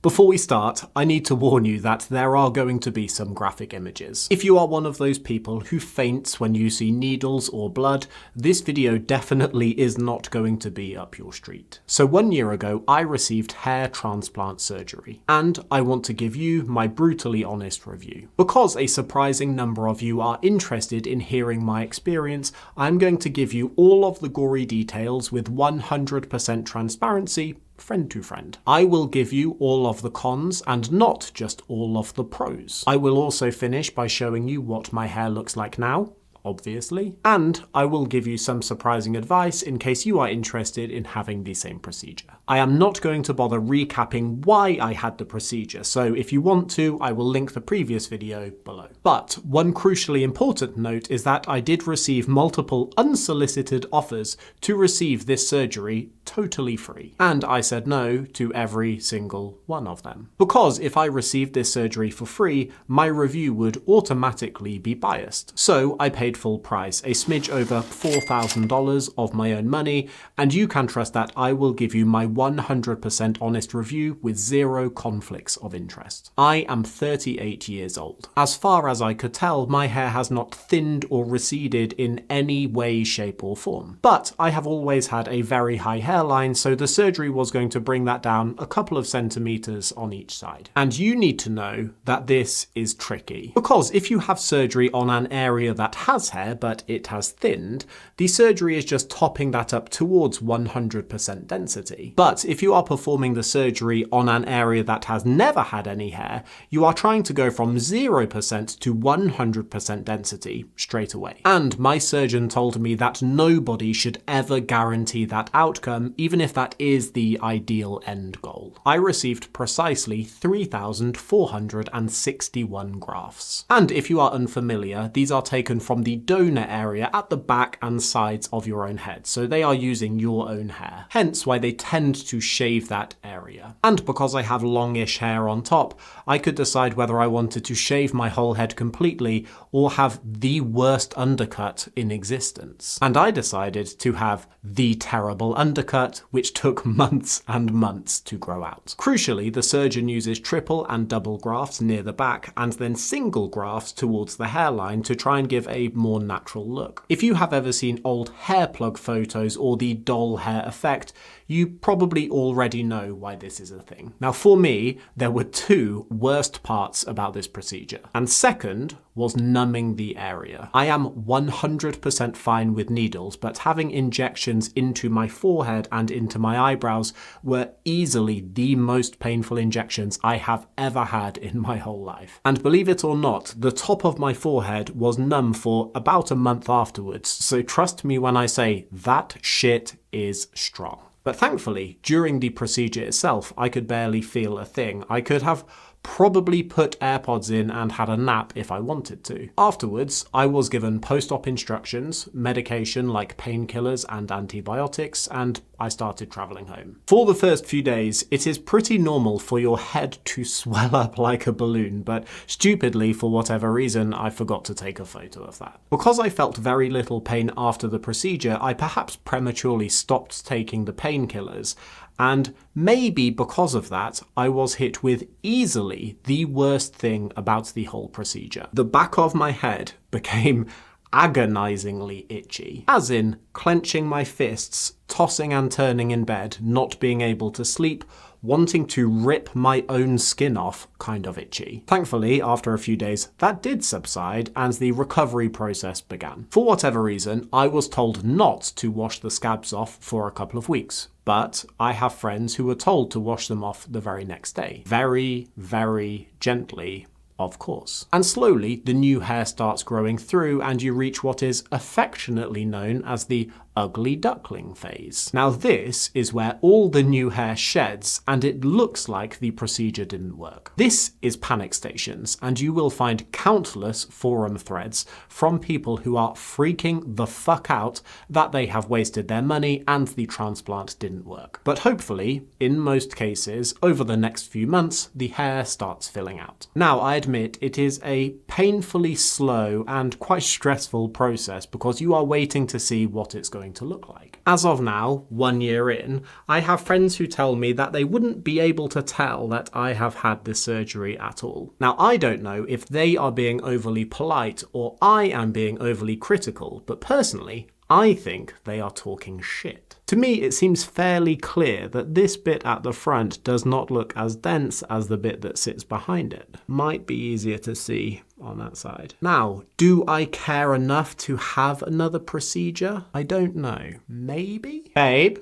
Before we start, I need to warn you that there are going to be some graphic images. If you are one of those people who faints when you see needles or blood, this video definitely is not going to be up your street. So 1 year ago, I received hair transplant surgery, and I want to give you my brutally honest review. Because a surprising number of you are interested in hearing my experience, I'm going to give you all of the gory details with 100% transparency, friend to friend. I will give you all of the cons and not just all of the pros. I will also finish by showing you what my hair looks like now, obviously, and I will give you some surprising advice in case you are interested in having the same procedure. I am not going to bother recapping why I had the procedure, so if you want to, I will link the previous video below. But one crucially important note is that I did receive multiple unsolicited offers to receive this surgery totally free, and I said no to every single one of them. Because if I received this surgery for free, my review would automatically be biased. So I paid full price, a smidge over $4,000 of my own money, and you can trust that I will give you my 100% honest review with zero conflicts of interest. I am 38 years old. As far as I could tell, my hair has not thinned or receded in any way, shape or form. But I have always had a very high hairline, so the surgery was going to bring that down a couple of centimeters on each side. And you need to know that this is tricky, because if you have surgery on an area that has hair but it has thinned, the surgery is just topping that up towards 100% density. But if you are performing the surgery on an area that has never had any hair, you are trying to go from 0% to 100% density straight away. And my surgeon told me that nobody should ever guarantee that outcome, even if that is the ideal end goal. I received precisely 3,461 grafts. And if you are unfamiliar, these are taken from the donor area at the back and sides of your own head, so they are using your own hair. Hence why they tend to shave that area. And because I have longish hair on top, I could decide whether I wanted to shave my whole head completely or have the worst undercut in existence. And I decided to have the terrible undercut, which took months and months to grow out. Crucially, the surgeon uses triple and double grafts near the back and then single grafts towards the hairline to try and give a more natural look. If you have ever seen old hair plug photos or the doll hair effect, you probably already know why this is a thing. Now for me, there were two worst parts about this procedure. And second was numbing the area. I am 100% fine with needles, but having injections into my forehead and into my eyebrows were easily the most painful injections I have ever had in my whole life. And believe it or not, the top of my forehead was numb for about a month afterwards, so trust me when I say that shit is strong. But thankfully, during the procedure itself, I could barely feel a thing. I could have probably put AirPods in and had a nap if I wanted to. Afterwards, I was given post-op instructions, medication like painkillers and antibiotics, and I started traveling home. For the first few days, it is pretty normal for your head to swell up like a balloon, but stupidly, for whatever reason, I forgot to take a photo of that. Because I felt very little pain after the procedure, I perhaps prematurely stopped taking the painkillers, and maybe because of that, I was hit with easily the worst thing about the whole procedure. The back of my head became agonizingly itchy, as in clenching my fists, tossing and turning in bed, not being able to sleep, wanting to rip my own skin off kind of itchy. Thankfully, after a few days, that did subside and the recovery process began. For whatever reason, I was told not to wash the scabs off for a couple of weeks. But I have friends who were told to wash them off the very next day. Very, very gently, of course. And slowly, the new hair starts growing through and you reach what is affectionately known as the ugly duckling phase. Now this is where all the new hair sheds and it looks like the procedure didn't work. This is Panic Stations, and you will find countless forum threads from people who are freaking the fuck out that they have wasted their money and the transplant didn't work. But hopefully, in most cases, over the next few months, the hair starts filling out. Now, I admit it is a painfully slow and quite stressful process because you are waiting to see what it's going to look like. As of now, 1 year in, I have friends who tell me that they wouldn't be able to tell that I have had this surgery at all. Now, I don't know if they are being overly polite or I am being overly critical, but personally, I think they are talking shit. To me, it seems fairly clear that this bit at the front does not look as dense as the bit that sits behind it. Might be easier to see on that side. Now, do I care enough to have another procedure? I don't know. Maybe? Babe?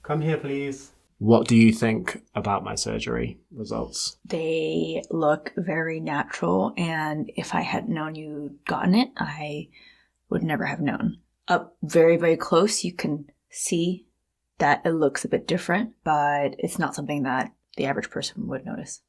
Come here, please. What do you think about my surgery results? They look very natural, and if I had known you'd gotten it, I would never have known. Up very, very close, you can see that it looks a bit different, but it's not something that the average person would notice.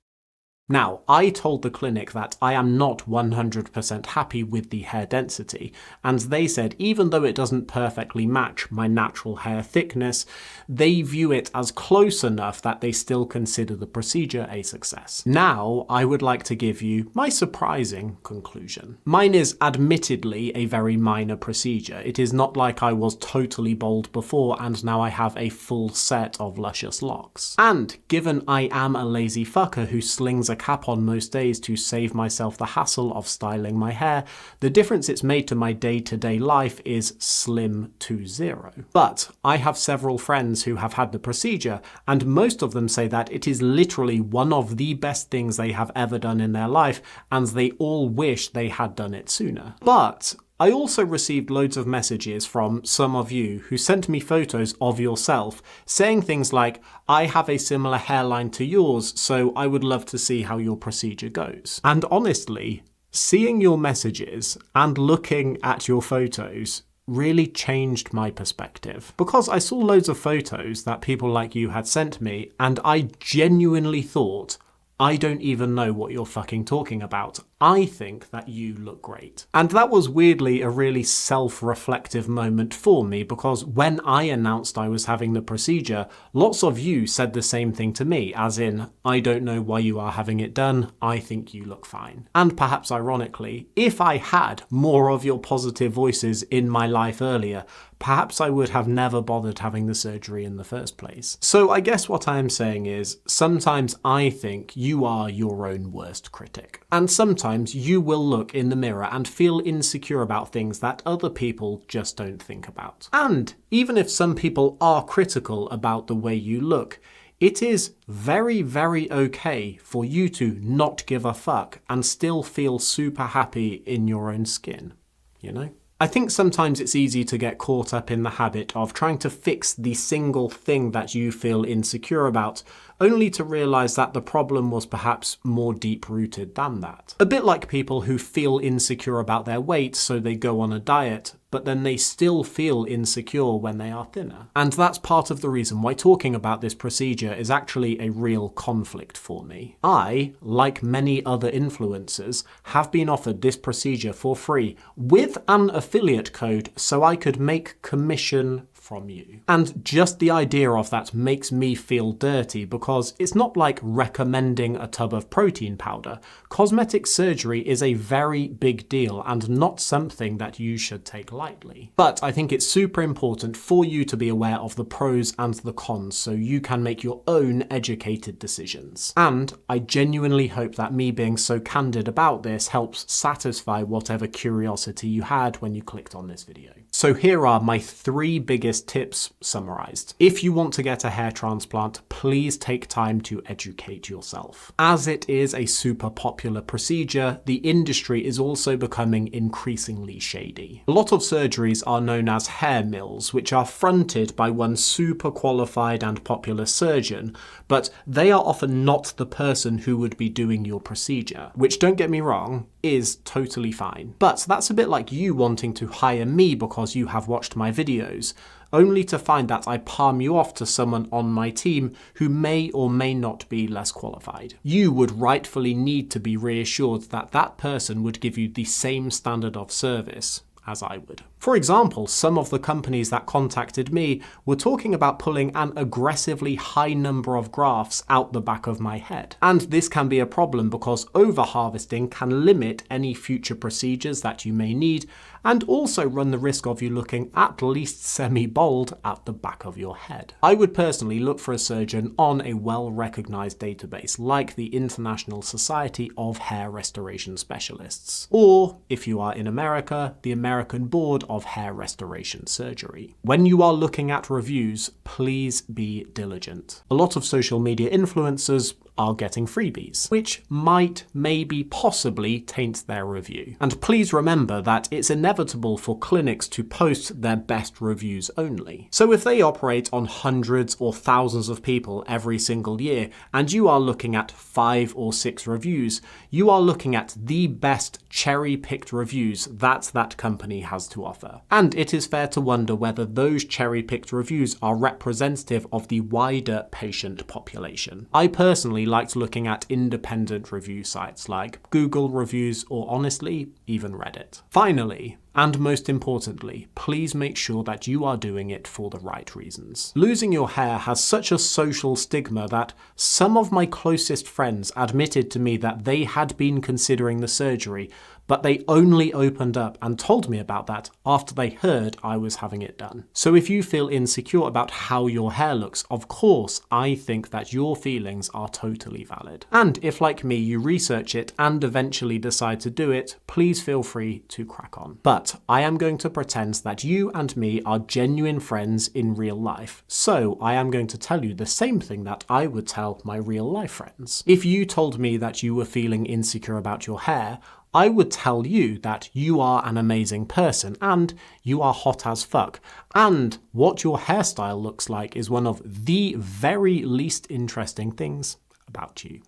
Now, I told the clinic that I am not 100% happy with the hair density, and they said even though it doesn't perfectly match my natural hair thickness, they view it as close enough that they still consider the procedure a success. Now, I would like to give you my surprising conclusion. Mine is admittedly a very minor procedure. It is not like I was totally bald before and now I have a full set of luscious locks. And given I am a lazy fucker who slings a cap on most days to save myself the hassle of styling my hair, the difference it's made to my day-to-day life is slim to zero. But I have several friends who have had the procedure, and most of them say that it is literally one of the best things they have ever done in their life, and they all wish they had done it sooner. But I also received loads of messages from some of you who sent me photos of yourself saying things like, I have a similar hairline to yours, so I would love to see how your procedure goes. And honestly, seeing your messages and looking at your photos really changed my perspective. Because I saw loads of photos that people like you had sent me, and I genuinely thought, I don't even know what you're fucking talking about. I think that you look great. And that was weirdly a really self-reflective moment for me because when I announced I was having the procedure, lots of you said the same thing to me, as in, I don't know why you are having it done, I think you look fine. And perhaps ironically, if I had more of your positive voices in my life earlier, perhaps I would have never bothered having the surgery in the first place. So I guess what I am saying is, sometimes I think you are your own worst critic. And sometimes you will look in the mirror and feel insecure about things that other people just don't think about. And even if some people are critical about the way you look, it is very, very okay for you to not give a fuck and still feel super happy in your own skin, you know? I think sometimes it's easy to get caught up in the habit of trying to fix the single thing that you feel insecure about, only to realise that the problem was perhaps more deep-rooted than that. A bit like people who feel insecure about their weight, so they go on a diet, but then they still feel insecure when they are thinner. And that's part of the reason why talking about this procedure is actually a real conflict for me. I, like many other influencers, have been offered this procedure for free with an affiliate code so I could make commission from you. And just the idea of that makes me feel dirty because it's not like recommending a tub of protein powder. Cosmetic surgery is a very big deal and not something that you should take lightly. But I think it's super important for you to be aware of the pros and the cons so you can make your own educated decisions. And I genuinely hope that me being so candid about this helps satisfy whatever curiosity you had when you clicked on this video. So here are my 3 biggest tips summarized. If you want to get a hair transplant, please take time to educate yourself. As it is a super popular procedure, the industry is also becoming increasingly shady. A lot of surgeries are known as hair mills, which are fronted by one super qualified and popular surgeon, but they are often not the person who would be doing your procedure, which, don't get me wrong, is totally fine. But that's a bit like you wanting to hire me because you have watched my videos, only to find that I palm you off to someone on my team who may or may not be less qualified. You would rightfully need to be reassured that that person would give you the same standard of service as I would. For example, some of the companies that contacted me were talking about pulling an aggressively high number of grafts out the back of my head. And this can be a problem because over-harvesting can limit any future procedures that you may need and also run the risk of you looking at least semi-bald at the back of your head. I would personally look for a surgeon on a well-recognized database like the International Society of Hair Restoration Specialists, or, if you are in America, the American Board of Hair Restoration Surgery. When you are looking at reviews, please be diligent. A lot of social media influencers are getting freebies, which might, maybe, possibly taint their review. And please remember that it's inevitable for clinics to post their best reviews only. So if they operate on hundreds or thousands of people every single year, and you are looking at 5 or 6 reviews, you are looking at the best cherry-picked reviews that company has to offer. And it is fair to wonder whether those cherry-picked reviews are representative of the wider patient population. I personally liked looking at independent review sites like Google reviews or, honestly, even Reddit. Finally, and most importantly, please make sure that you are doing it for the right reasons. Losing your hair has such a social stigma that some of my closest friends admitted to me that they had been considering the surgery, but they only opened up and told me about that after they heard I was having it done. So if you feel insecure about how your hair looks, of course, I think that your feelings are totally valid. And if, like me, you research it and eventually decide to do it, please feel free to crack on. But I am going to pretend that you and me are genuine friends in real life, so I am going to tell you the same thing that I would tell my real life friends. If you told me that you were feeling insecure about your hair, I would tell you that you are an amazing person and you are hot as fuck, and what your hairstyle looks like is one of the very least interesting things about you.